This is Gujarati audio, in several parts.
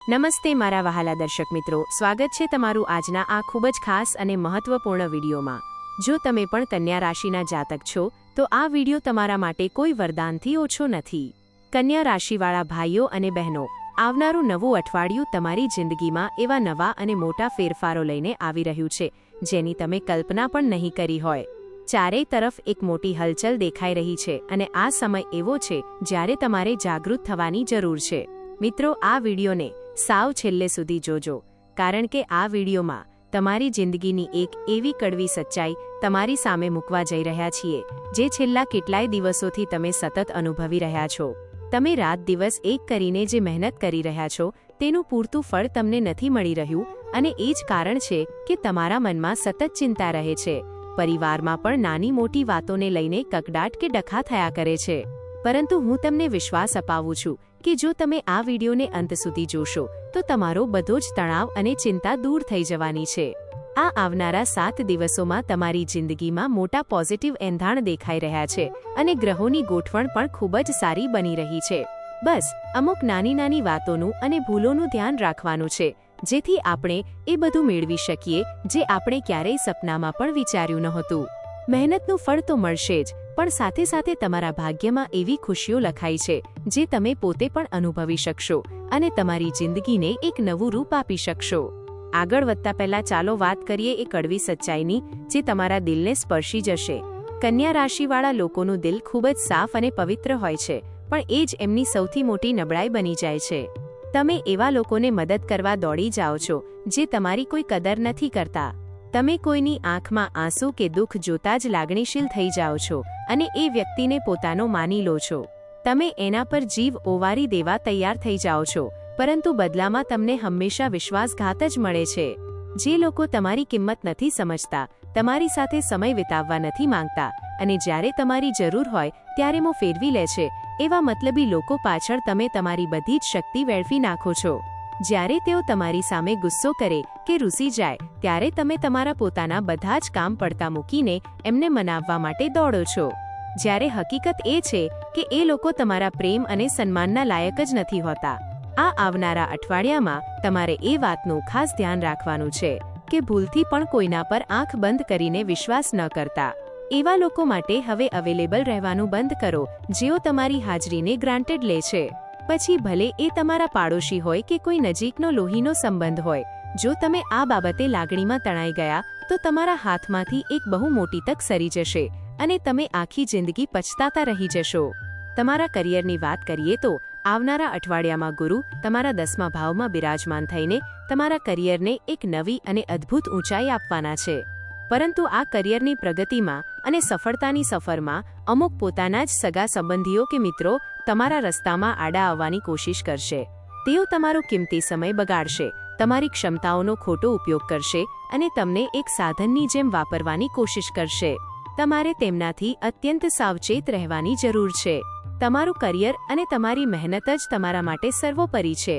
નમસ્તે મારા વહાલા દર્શક મિત્રો, સ્વાગત છે તમારું આજના આ ખૂબ જ ખાસ અને મહત્વપૂર્ણ વિડીયોમાં। જો તમે પણ કન્યા રાશિના જાતક છો તો આ વિડીયો તમારા માટે કોઈ વરદાનથી ઓછો નથી। કન્યા રાશિવાળા ભાઈઓ અને બહેનો, આવનારું નવું અઠવાડિયું તમારી જિંદગીમાં એવા નવા અને મોટા ફેરફારો લઈને આવી રહ્યું છે જેની તમે કલ્પના પણ નહીં કરી હોય। ચારેય તરફ એક મોટી હલચલ દેખાઈ રહી છે અને આ સમય એવો છે જ્યારે તમારે જાગૃત થવાની જરૂર છે। મિત્રો, આ વિડીયોને સાવ છેલ્લે સુધી જોજો, કારણ કે આ વિડીયોમાં તમારી જિંદગીની એક એવી કડવી સચ્ચાઈ તમારી સામે મૂકવા જઈ રહ્યા છીએ જે છેલ્લા કેટલાય દિવસોથી તમે સતત અનુભવી રહ્યા છો। તમે રાત દિવસ એક કરીને જે મહેનત કરી રહ્યા છો તેનું પૂરતું ફળ તમને નથી મળી રહ્યું અને એ જ કારણ છે કે તમારા મનમાં સતત ચિંતા રહે છે। પરિવારમાં પણ નાની મોટી વાતોને લઈને કકડાટ કે ડખા થયા કરે છે, પરંતુ હું તમને વિશ્વાસ અપાવું છું કે જો તમે આ વિડીયોને અંત સુધી જોશો તો તમારો બધો જ તણાવ અને ચિંતા દૂર થઈ જવાની છે। આ આવનારા 7 દિવસોમાં તમારી જિંદગીમાં મોટા પોઝિટિવ એંધાણ દેખાઈ રહ્યા છે અને ગ્રહોની ગોઠવણ પણ ખૂબ જ સારી બની રહી છે। બસ અમુક નાની નાની વાતોનું અને ભૂલોનું ધ્યાન રાખવાનું છે જેથી આપણે એ બધું મેળવી શકીએ જે આપણે ક્યારેય સપનામાં પણ વિચાર્યું નહોતું। મહેનતનું ફળ તો મળશે જ, પણ સાથે સાથે તમારા ભાગ્યમાં એવી ખુશીઓ લખાઈ છે જે તમે પોતે પણ અનુભવી શકશો અને તમારી જિંદગીને એક નવું રૂપ આપી શકશો। આગળ વધતા પહેલા ચાલો વાત કરીએ એ કડવી સચ્ચાઈની જે તમારા દિલને સ્પર્શી જશે। કન્યા રાશિવાળા લોકોનું દિલ ખૂબ જ સાફ અને પવિત્ર હોય છે, પણ એ જ એમની સૌથી મોટી નબળાઈ બની જાય છે। તમે એવા લોકોને મદદ કરવા દોડી જાઓ છો જે તમારી કોઈ કદર નથી કરતા। તમે કોઈની આંખમાં આંસુ કે દુઃખ જોતા જ લાગણીશીલ થઈ જાઓ છો અને એ વ્યક્તિને પોતાનો માની લો છો। તમે એના પર જીવ ઓવારી દેવા તૈયાર થઈ જાઓ છો, પરંતુ બદલામાં તમને હંમેશા વિશ્વાસઘાત જ મળે છે। જે લોકો તમારી કિંમત નથી સમજતા, તમારી સાથે સમય વિતાવવા નથી માંગતા અને જ્યારે તમારી જરૂર હોય ત્યારે મોં ફેરવી લે છે, એવા મતલબી લોકો પાછળ તમે તમારી બધી જ શક્તિ વેડફી નાખો છો। જ્યારે તેઓ તમારી સામે ગુસ્સો કરે કે રૂસી જાય ત્યારે તમે તમારા પોતાના બધા જ કામ પડતા મૂકીને એમને મનાવવા માટે દોડો છો, જ્યારે હકીકત એ છે કે એ લોકો તમારા પ્રેમ અને સન્માનના લાયક જ નથી હોતા। આ આવનારા અઠવાડિયામાં તમારે એ વાતનું ખાસ ધ્યાન રાખવાનું છે કે ભૂલથી પણ કોઈના પર આંખ બંધ કરીને વિશ્વાસ ન કરતા। એવા લોકો માટે હવે અવેલેબલ રહેવાનું બંધ કરો જેઓ તમારી હાજરીને ગ્રાન્ટેડ લે છે, પછી ભલે એ તમારા પાડોશી હોય કે કોઈ નજીકનો લોહીનો સંબંધ હોય। જો તમે આ બાબતે લાગણીમાં તણાઈ ગયા તો તમારા હાથમાંથી એક બહુ મોટી તક સરી જશે અને તમે આખી જિંદગી પછતાતા રહી જશો। તમારા કરિયરની વાત કરીએ તો આવનારા અઠવાડિયામાં ગુરુ તમારા 10મા ભાવમાં બિરાજમાન થઈને તમારા કરિયરને એક નવી અને અદ્ભુત ઊંચાઈ આપવાના છે, પરંતુ આ કરિયરની પ્રગતિમાં અને સફળતાની સફરમાં અમુક પોતાના જ સગા સંબંધીઓ કે મિત્રો તમારા રસ્તામાં આડા આવવાની કોશિશ કરશે। તેઓ તમારો કિંમતી સમય બગાડશે, તમારી ક્ષમતાઓનો ખોટો ઉપયોગ કરશે અને તમને એક સાધનની જેમ વાપરવાની કોશિશ કરશે। તમારે તેમનાથી અત્યંત સાવચેત રહેવાની જરૂર છે। તમારું કરિયર અને તમારી મહેનત જ તમારા માટે સર્વોપરી છે।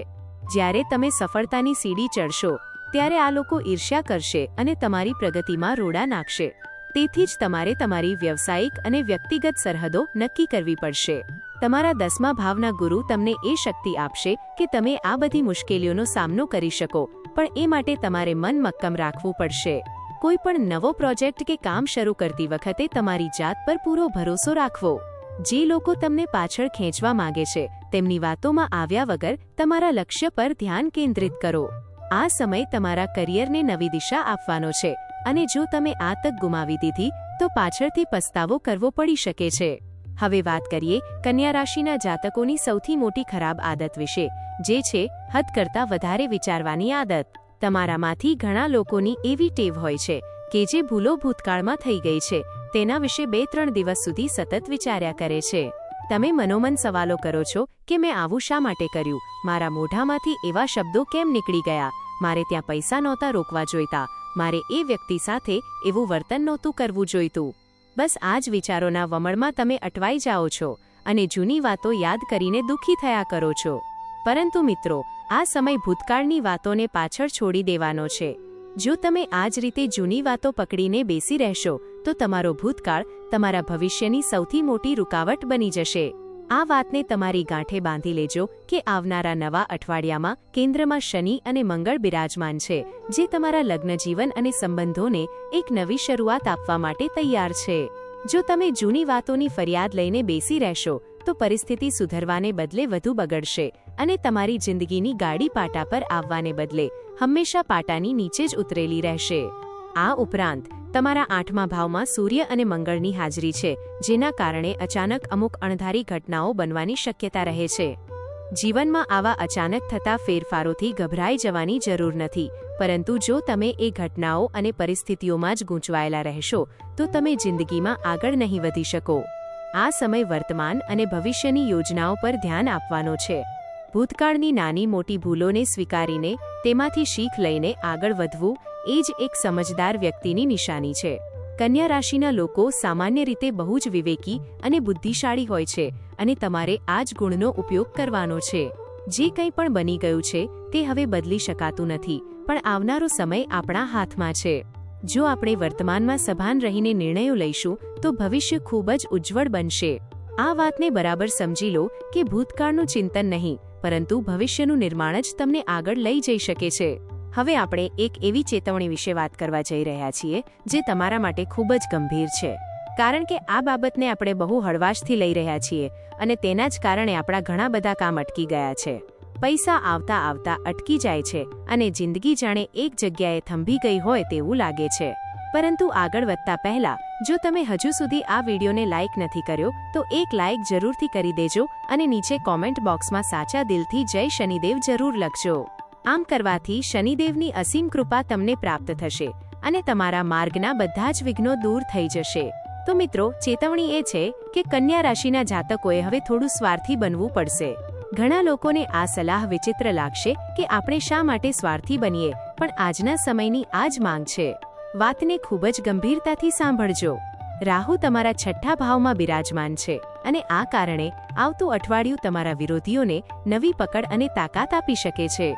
જ્યારે તમે સફળતાની સીડી ચડશો ત્યારે આ લોકો ઈર્ષ્યા કરશે અને તમારી પ્રગતિમાં રોડા નાખશે। તેથી જ તમારે તમારી વ્યવસાયિક અને વ્યક્તિગત સરહદો નક્કી કરવી પડશે। તમારા 10મા ભાવના ગુરુ તમને એ શક્તિ આપશે કે તમે આ બધી મુશ્કેલીઓનો સામનો કરી શકો, પણ એ માટે તમારે મન મક્કમ રાખવું પડશે। કોઈ પણ નવો પ્રોજેક્ટ કે કામ શરૂ કરતી વખતે તમારી જાત પર પૂરો ભરોસો રાખવો। જે લોકો તમને પાછળ ખેંચવા માંગે છે તેમની વાતોમાં આવ્યા વગર તમારા લક્ષ્ય પર ધ્યાન કેન્દ્રિત કરો। આ સમય તમારા કરિયરને નવી દિશા આપવાનો છે અને જો તમે આ તક ગુમાવી દીધી તો પાછળથી પસ્તાવો કરવો પડી શકે છે। હવે વાત કરીએ કન્યા રાશિના જાતકોની સૌથી મોટી ખરાબ આદત વિશે, જે છે હદ કરતાં વધારે વિચારવાની આદત। તમારામાંથી ઘણા લોકોની એવી ટેવ હોય છે કે જે ભૂલો ભૂતકાળમાં થઈ ગઈ છે તેના વિશે 2-3 દિવસ સુધી સતત વિચાર્યા કરે છે। તમે મનોમન સવાલો કરો છો કે મેં આવું શા માટે કર્યું, મારા મોઢામાંથી એવા શબ્દો કેમ નીકળી ગયા, મારે ત્યાં પૈસા નહોતા રોકવા જોઈતા, મારે એ વ્યક્તિ સાથે એવું વર્તન નહોતું કરવું જોઈતું। બસ આ જ વિચારોના વમળમાં તમે અટવાઈ જાઓ છો અને જૂની વાતો યાદ કરીને દુઃખી થયા કરો છો। પરંતુ મિત્રો, આ સમય ભૂતકાળની વાતોને પાછળ છોડી દેવાનો છે। જો તમે આ જ રીતે જૂની વાતો પકડીને બેસી રહેશો તો તમારો ભૂતકાળ તમારા ભવિષ્યની સૌથી મોટી રૂકાવટ બની જશે। આ વાતને તમારી ગાંઠે બાંધી લેજો કે આવનારા નવા અઠવાડિયામાં કેન્દ્રમાં શનિ અને મંગળ બિરાજમાન છે, જે તમારા લગ્નજીવન અને સંબંધોને એક નવી શરૂઆત આપવા માટે તૈયાર છે. જો તમે જૂની વાતોની ફરિયાદ લઈને બેસી રહેશો તો પરિસ્થિતિ સુધરવાને બદલે વધુ બગડશે અને તમારી જિંદગીની ગાડી પાટા પર આવવાને બદલે હંમેશા પાટાની નીચે જ ઉતરેલી રહેશે. આ ઉપરાંત તમારા 8મા ભાવમાં સૂર્ય અને મંગળની હાજરી છે, જેના કારણે અચાનક અમુક અણધારી ઘટનાઓ બનવાની શક્યતા રહે છે. જીવનમાં આવા અચાનક થતા ફેરફારોથી ગભરાઈ જવાની જરૂર નથી, પરંતુ જો તમે એ ઘટનાઓ અને પરિસ્થિતિઓમાં જ ગૂંચવાયેલા રહેશો તો તમે જિંદગીમાં આગળ નહીં વધી શકો. આ સમય વર્તમાન અને ભવિષ્યની યોજનાઓ પર ધ્યાન આપવાનો છે. ભૂતકાળની નાની મોટી ભૂલોને સ્વીકારીને તેમાંથી શીખ લઈને આગળ વધવું એ જ એક સમજદાર વ્યક્તિની નિશાની છે. કન્યા રાશિના લોકો સામાન્ય રીતે બહુ જ વિવેકી અને બુદ્ધિશાળી હોય છે અને તમારે આ જ ગુણનો ઉપયોગ કરવાનો છે. જે કંઈ પણ બની ગયું છે તે હવે બદલી શકાતું નથી, પણ આવનારો સમય આપણા હાથમાં છે. જો આપણે વર્તમાનમાં સભાન રહીને નિર્ણયો લઈશું તો ભવિષ્ય ખૂબ જ ઉજ્જવળ બનશે. આ વાતને બરાબર સમજી લો કે ભૂતકાળનું ચિંતન નહીં, પરંતુ ભવિષ્યનું નિર્માણ જ તમને આગળ લઈ જઈ શકે છે. હવે આપણે એક એવી ચેતવણી વિશે વાત કરવા જઈ રહ્યા છીએ જે તમારા માટે ખૂબ જ ગંભીર છે, કારણ કે આ બાબતને આપણે બહુ હળવાશથી લઈ રહ્યા છીએ અને તેના જ કારણે આપણા ઘણા બધા કામ અટકી ગયા છે. પૈસા આવતા આવતા અટકી જાય છે અને જિંદગી જાણે એક જગ્યાએ થંભી ગઈ હોય તેવું લાગે છે. પરંતુ આગળ વધતા પહેલા જો તમે હજુ સુધી આ વિડીયોને લાઇક નથી કર્યો તો એક લાઇક જરૂરથી કરી દેજો અને નીચે કોમેન્ટ બોક્સમાં સાચા દિલથી જય શનિદેવ જરૂર લખજો. આમ કરવાથી શનિદેવની અસીમ કૃપા તમને પ્રાપ્ત થશે અને તમારા માર્ગના બધા જ વિઘ્નો દૂર થઈ જશે. તો મિત્રો, ચેતવણી એ છે કે કન્યા રાશિના જાતકોએ હવે થોડું સ્વાર્થી બનવું પડશે. ઘણા લોકોને આ સલાહ વિચિત્ર લાગશે કે આપણે શા માટે સ્વાર્થી બનીએ, પણ આજના સમયની આ જ માંગ છે. વાતને ખૂબ જ ગંભીરતાથી સાંભળજો. રાહુ તમારા 6ઠ્ઠા ભાવમાં બિરાજમાન છે અને આ કારણે આવતું અઠવાડિયું તમારા વિરોધીઓને નવી પકડ અને તાકાત આપી શકે છે.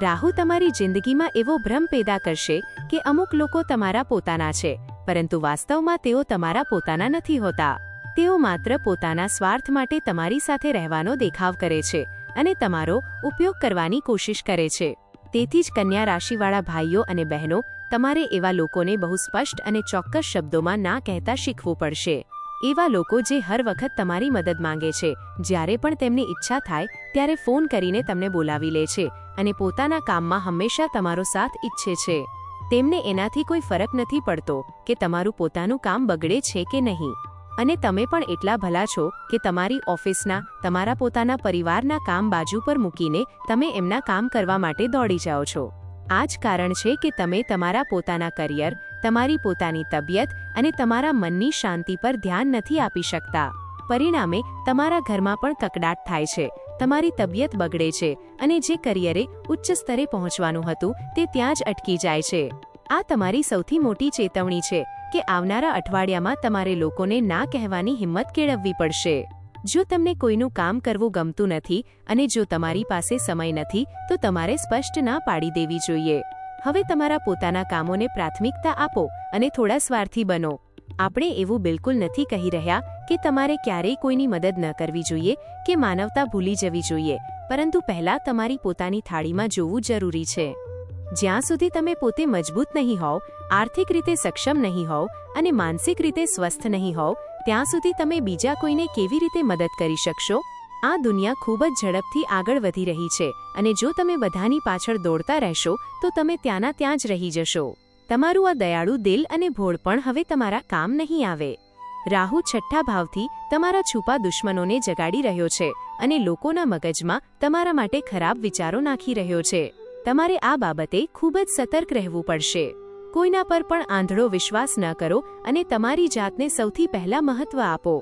રાહુ તમારી જિંદગીમાં એવો ભ્રમ પેદા કરશે કે અમુક લોકો તમારા પોતાના છે, પરંતુ વાસ્તવમાં તેઓ તમારા પોતાના નથી હોતા. તેઓ માત્ર પોતાના સ્વાર્થ માટે તમારી સાથે રહેવાનો દેખાવ કરે છે અને તમારો ઉપયોગ કરવાની કોશિશ કરે છે. તેથી જ કન્યા રાશિવાળા ભાઈઓ અને બહેનો, તમારે એવા લોકોને બહુ સ્પષ્ટ અને ચોક્કસ શબ્દોમાં ના કહેતા શીખવું પડશે. એવા લોકો જે હર વખત તમારી મદદ માંગે છે, જ્યારે પણ તેમની ઈચ્છા થાય ત્યારે ફોન કરીને તમને બોલાવી લે છે અને પોતાના કામમાં હંમેશા તમારો સાથ ઈચ્છે છે. તેમને એનાથી કોઈ ફરક નથી પડતો કે તમારું પોતાનું કામ બગડે છે કે નહીં, અને તમે પણ એટલા ભલા છો કે તમારી ઓફિસના, તમારા પોતાના પરિવારના કામ બાજુ પર મૂકીને તમે એમના કામ કરવા માટે દોડી જાઓ છો. આ જ કારણ છે કે તમે તમારા પોતાના કરિયર, તમારી પોતાની તબિયત અને તમારા મનની શાંતિ પર ધ્યાન નથી આપી શકતા. પરિણામે તમારા ઘરમાં પણ કકડાટ થાય છે, તમારી તબિયત બગડે છે અને જે કરિયરે ઉચ્ચ સ્તરે પહોંચવાનું હતું તે ત્યાં જ અટકી જાય છે. આ તમારી સૌથી મોટી ચેતવણી છે કે આવનારા અઠવાડિયામાં તમારે લોકોને ના કહેવાની હિંમત કેળવવી પડશે. જો તમને કોઈનું કામ કરવું ગમતું નથી અને જો તમારી પાસે સમય નથી તો તમારે સ્પષ્ટ ના પાડી દેવી જોઈએ. હવે તમારા પોતાના કામોને પ્રાથમિકતા આપો અને થોડા સ્વાર્થી બનો. આપણે એવું બિલકુલ નથી કહી રહ્યા કે તમારે ક્યારેય કોઈની મદદ ન કરવી જોઈએ કે માનવતા ભૂલી જવી જોઈએ, પરંતુ પહેલા તમારી પોતાની થાળીમાં જોવું જરૂરી છે. જ્યાં સુધી તમે પોતે મજબૂત નહીં હોવ, આર્થિક રીતે સક્ષમ નહીં હોવ અને માનસિક રીતે સ્વસ્થ નહીં હોવ, ત્યાં સુધી તમે બીજા કોઈને કેવી રીતે મદદ કરી શકશો? આ દુનિયા ખૂબ જ ઝડપથી આગળ વધી રહી છે અને જો તમે બધાની પાછળ દોડતા રહેશો તો તમે ત્યાંના ત્યાં જ રહી જશો. તમારું આ દયાળુ દિલ અને ભોળપણ હવે તમારા કામ નહીં આવે. રાહુ 6ઠ્ઠા ભાવથી તમારા છુપા દુશ્મનોને જગાડી રહ્યો છે અને લોકોના મગજમાં તમારા માટે ખરાબ વિચારો નાખી રહ્યો છે. તમારે આ બાબતે ખૂબ જ સતર્ક રહેવું પડશે. કોઈના પર પણ આંધળો વિશ્વાસ ન કરો અને તમારી જાતને સૌથી પહેલા મહત્વ આપો.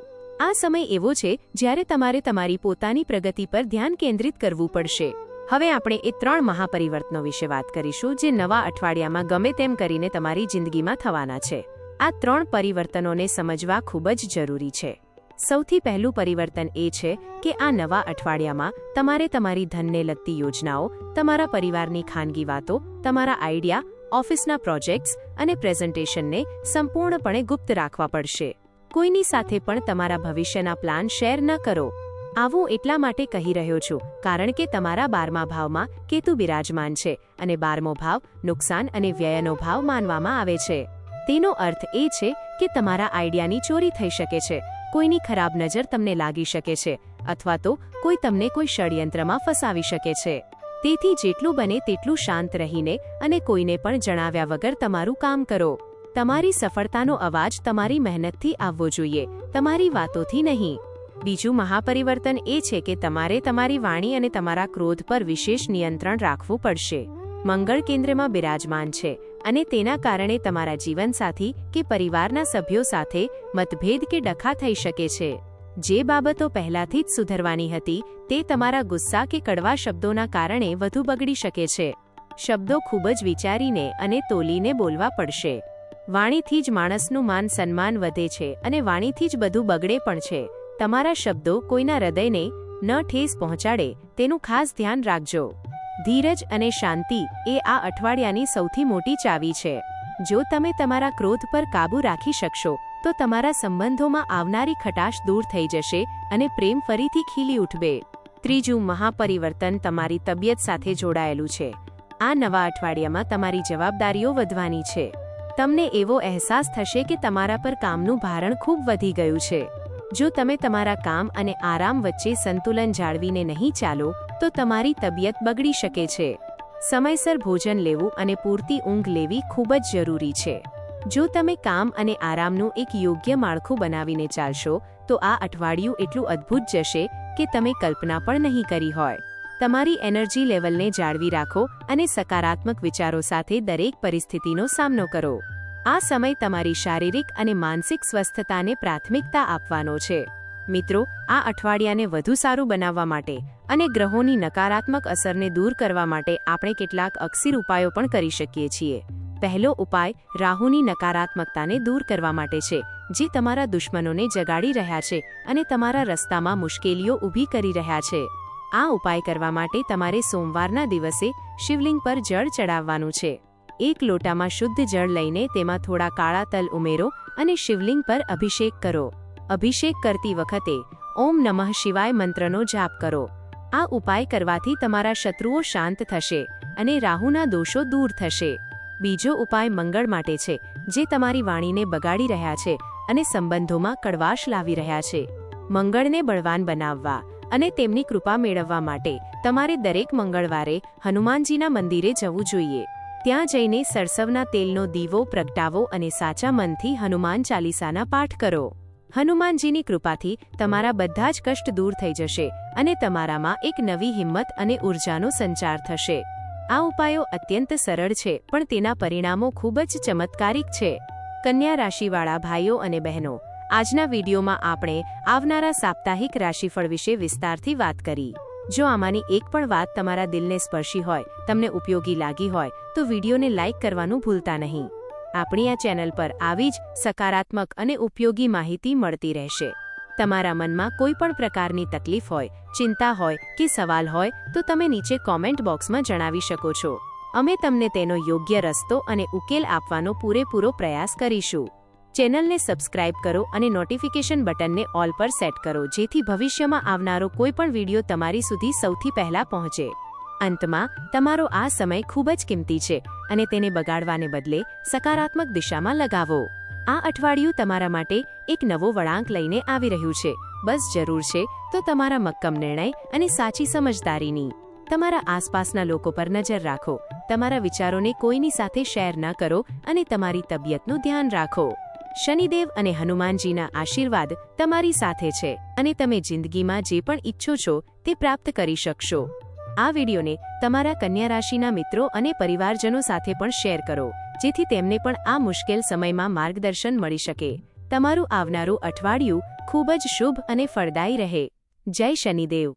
આ સમય એવો છે જ્યારે તમારે તમારી પોતાની પ્રગતિ પર ધ્યાન કેન્દ્રિત કરવું પડશે. હવે આપણે એ 3 મહાપરિવર્તનો વિશે વાત કરીશું જે નવા અઠવાડિયામાં ગમે તેમ કરીને તમારી જિંદગીમાં થવાના છે. આ 3 પરિવર્તનોને સમજવા ખૂબ જ જરૂરી છે. સૌથી પહેલું પરિવર્તન એ છે કે આ નવા અઠવાડિયામાં તમારે તમારી ધનને લગતી યોજનાઓ, તમારા પરિવારની ખાનગી વાતો, તમારા આઈડિયા, ઓફિસના પ્રોજેક્ટ્સ અને પ્રેઝન્ટેશનને સંપૂર્ણપણે ગુપ્ત રાખવા પડશે. કોઈની સાથે પણ તમારા ભવિષ્યના પ્લાન શેર ન કરો. આવું એટલા માટે કહી રહ્યો છું કારણ કે તમારા 12મા ભાવમાં કેતુ બિરાજમાન છે અને 12મો ભાવ નુકસાન અને વ્યયનો ભાવ માનવામાં આવે છે. તેનો અર્થ એ છે કે તમારા આઈડિયાની ચોરી થઈ શકે છે, કોઈની ખરાબ નજર તમને લાગી શકે છે અથવા તો કોઈ તમને કોઈ ષડયંત્રમાં ફસાવી શકે છે. તેથી જેટલું બને તેટલું શાંત રહીને અને કોઈને પણ જણાવ્યા વગર તમારું કામ કરો. તમારી સફળતાનો અવાજ તમારી મહેનતથી આવવો જોઈએ, તમારી વાતોથી નહીં. બીજું મહાપરિવર્તન એ છે કે તમારે તમારી વાણી અને તમારા ક્રોધ પર વિશેષ નિયંત્રણ રાખવું પડશે. મંગળ કેન્દ્રમાં બિરાજમાન છે અને તેના કારણે તમારા જીવનસાથી કે પરિવારના સભ્યો સાથે મતભેદ કે ડખા થઈ શકે છે. જે બાબતો પહેલાથી જ સુધરવાની હતી તે તમારા ગુસ્સા કે કડવા શબ્દોના કારણે વધુ બગડી શકે છે. શબ્દો ખૂબ જ વિચારીને અને તોલીને બોલવા પડશે. વાણીથી જ માણસનું માન સન્માન વધે છે અને વાણીથી જ બધું બગડે પણ છે. તમારા શબ્દો કોઈના હૃદયને ન ઠેસ પહોંચાડે તેનું ખાસ ધ્યાન રાખજો. ધીરજ અને શાંતિ એ આ અઠવાડિયાની સૌથી મોટી ચાવી છે. જો તમે તમારા ક્રોધ પર કાબૂ રાખી શકશો તો તમારા સંબંધોમાં આવનારી ખટાશ દૂર થઈ જશે અને પ્રેમ ફરીથી ખીલી ઉઠશે. ત્રીજું મહાપરિવર્તન તમારી તબિયત સાથે જોડાયેલું છે. આ નવા અઠવાડિયામાં તમારી જવાબદારીઓ વધવાની છે. તમને એવો અહેસાસ થશે કે તમારા પર કામનું ભારણ ખૂબ વધી ગયું છે. જો તમે તમારા કામ અને આરામ વચ્ચે સંતુલન જાળવીને નહીં ચાલો તો તમારી તબિયત બગડી શકે છે. સમયસર ભોજન લેવું અને પૂરતી ઊંઘ લેવી ખૂબ જ જરૂરી છે. જો તમે કામ અને આરામનું એક યોગ્ય માળખું બનાવીને ચાલશો તો આ અઠવાડિયું એટલું અદ્ભુત જશે કે તમે કલ્પના પણ નહીં કરી હોય. તમારી એનર્જી લેવલને જાળવી રાખો અને સકારાત્મક વિચારો સાથે દરેક પરિસ્થિતિનો સામનો કરો. આ સમય તમારી શારીરિક અને માનસિક સ્વસ્થતાને પ્રાથમિકતા આપવાનો છે. મિત્રો, આ અઠવાડિયાને વધુ સારું બનાવવા માટે અને ગ્રહોની નકારાત્મક અસરને દૂર કરવા માટે આપણે કેટલાક અક્ષીર ઉપાયો પણ કરી શકીએ છીએ. પહેલો ઉપાય રાહુની નકારાત્મકતાને દૂર કરવા માટે છે, જે તમારા દુશ્મનોને જગાડી રહ્યા છે અને તમારા રસ્તામાં મુશ્કેલીઓ ઊભી કરી રહ્યા છે. આ ઉપાય કરવા માટે તમારે સોમવારના દિવસે શિવલિંગ પર જળ ચડાવવાનું છે. એક લોટામાં શુદ્ધ જળ લઈને તેમાં થોડા કાળા તલ ઉમેરો અને શિવલિંગ પર અભિષેક કરો. અભિષેક કરતી વખતે ઓમ નમઃ શિવાય મંત્રનો જાપ કરો. આ ઉપાય કરવાથી તમારા શત્રુઓ શાંત થશે અને રાહુના દોષો દૂર થશે. બીજો ઉપાય મંગળ માટે છે, જે તમારી વાણીને બગાડી રહ્યા છે અને સંબંધોમાં કડવાશ લાવી રહ્યા છે. મંગળને બળવાન બનાવવા અને તેમની કૃપા મેળવવા માટે તમારે દરેક મંગળવારે હનુમાનજીના મંદિરે જવું જોઈએ. ત્યાં જઈને સરસવના તેલનો દીવો પ્રગટાવો અને સાચા મનથી હનુમાન ચાલીસાના પાઠ કરો. હનુમાનજીની કૃપાથી તમારા બધા જ કષ્ટ દૂર થઈ જશે અને તમારામાં એક નવી હિંમત અને ઉર્જાનો સંચાર થશે. આ ઉપાયો અત્યંત સરળ છે પણ તેના પરિણામો ખૂબ જ ચમત્કારિક છે. કન્યા રાશિવાળા ભાઈઓ અને બહેનો, આજના વિડીયોમાં આપણે આવનારા સાપ્તાહિક રાશિફળ વિશે વિસ્તારથી વાત કરી. જો આમાંની એક પણ વાત તમારા દિલને સ્પર્શી હોય, તમને ઉપયોગી લાગી હોય તો વિડીયોને લાઇક કરવાનું ભૂલતા નહીં. આપણી આ ચેનલ પર આવી જ સકારાત્મક અને ઉપયોગી માહિતી મળતી રહેશે. તમારા મનમાં કોઈ પણ પ્રકારની તકલીફ હોય, ચિંતા હોય કે સવાલ હોય તો તમે નીચે કોમેન્ટ બોક્સમાં જણાવી શકો છો. અમે તમને તેનો યોગ્ય રસ્તો અને ઉકેલ આપવાનો પૂરેપૂરો પ્રયાસ કરીશું. ચેનલને સબસ્ક્રાઇબ કરો અને નોટિફિકેશન બટનને ઓલ પર સેટ કરો, જેથી ભવિષ્યમાં આવનારો કોઈ પણ વિડીયો તમારી સુધી સૌથી પહેલા પહોંચે. અંતમાં, તમારો આ સમય ખૂબ જ કિંમતી છે અને તેને બગાડવાને બદલે સકારાત્મક દિશામાં લગાવો. આ અઠવાડિયું તમારા માટે એક નવો વળાંક લઈને આવી રહ્યું છે. બસ જરૂર છે તો તમારા મક્કમ નિર્ણય અને સાચી સમજદારીની. તમારા આસપાસના લોકો પર નજર રાખો, તમારા વિચારોને કોઈની સાથે શેર ન કરો અને તમારી તબિયતનું ધ્યાન રાખો. શનિદેવ અને હનુમાનજીના આશીર્વાદ તમારી સાથે છે અને તમે જિંદગીમાં જે પણ ઈચ્છો છો તે પ્રાપ્ત કરી શકશો. આ વિડીયોને તમારા કન્યા રાશિના મિત્રો અને પરિવારજનો સાથે પણ શેર કરો, જેથી તેમને પણ આ મુશ્કેલ સમયમાં માર્ગદર્શન મળી શકે. તમારું આવનારું અઠવાડિયું ખૂબ જ શુભ અને ફળદાયી રહે. જય શનિદેવ.